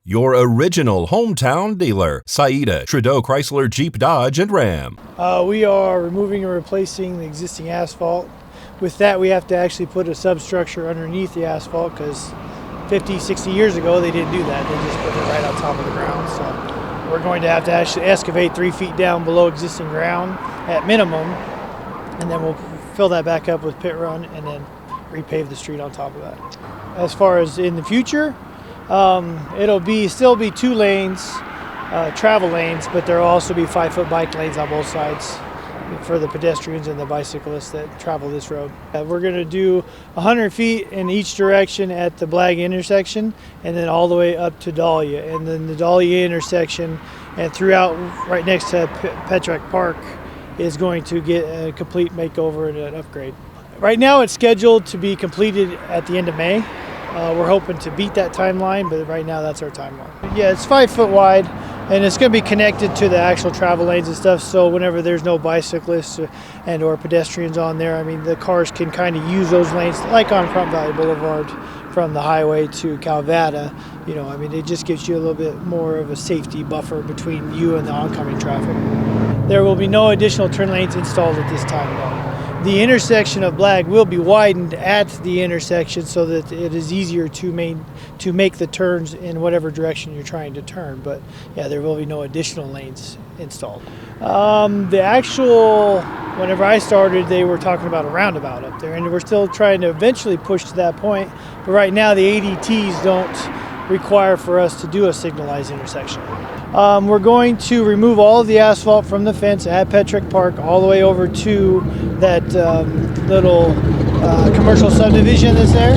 Your original hometown dealer, Saida, Trudeau Chrysler Jeep Dodge and Ram. We are removing and replacing the existing asphalt. With that, we have to actually put a substructure underneath the asphalt because 50, 60 years ago they didn't do that. They just put it right on top of the ground. So we're going to have to actually excavate 3 feet down below existing ground at minimum, and then we'll fill that back up with pit run and then repave the street on top of that. As far as in the future, it'll still be 2 lanes, travel lanes, but there will also be 5-foot bike lanes on both sides for the pedestrians and the bicyclists that travel this road. We're going to do 100 feet in each direction at the Blagg intersection and then all the way up to Dahlia. And then the Dahlia intersection and throughout right next to Petrek Park is going to get a complete makeover and an upgrade. Right now it's scheduled to be completed at the end of May. We're hoping to beat that timeline, but right now that's our timeline. Yeah, it's 5 foot wide, and it's going to be connected to the actual travel lanes and stuff, so whenever there's no bicyclists and or pedestrians on there, I mean, the cars can kind of use those lanes, like on Front Valley Boulevard from the highway to Calvada. You know, I mean, it just gives you a little bit more of a safety buffer between you and the oncoming traffic. There will be no additional turn lanes installed at this time, though. The intersection of Blagg will be widened at the intersection so that it is easier to make the turns in whatever direction you're trying to turn. But yeah, there will be no additional lanes installed. Whenever I started, they were talking about a roundabout up there, and we're still trying to eventually push to that point. But right now, the ADTs don't require for us to do a signalized intersection. We're going to remove all of the asphalt from the fence at Petrek Park all the way over to that little commercial subdivision that's there.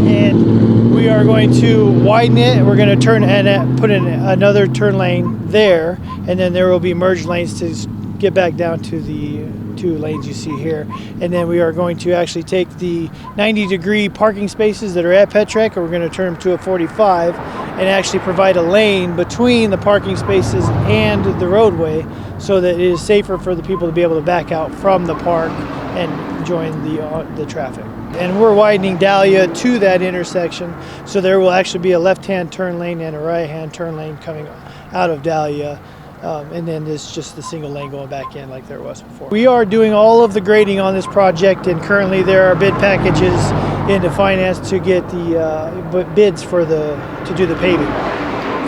And we are going to widen it. We're going to turn and put in another turn lane there. And then there will be merged lanes to get back down to the 2 lanes you see here. And then we are going to actually take the 90-degree parking spaces that are at Petrek, and we're going to turn them to a 45 and actually provide a lane between the parking spaces and the roadway so that it is safer for the people to be able to back out from the park and join the traffic. And we're widening Dahlia to that intersection, so there will actually be a left-hand turn lane and a right-hand turn lane coming out of Dahlia. And then there's just the single lane going back in like there was before. We are doing all of the grading on this project, and currently there are bid packages into finance to get the bids to do the paving.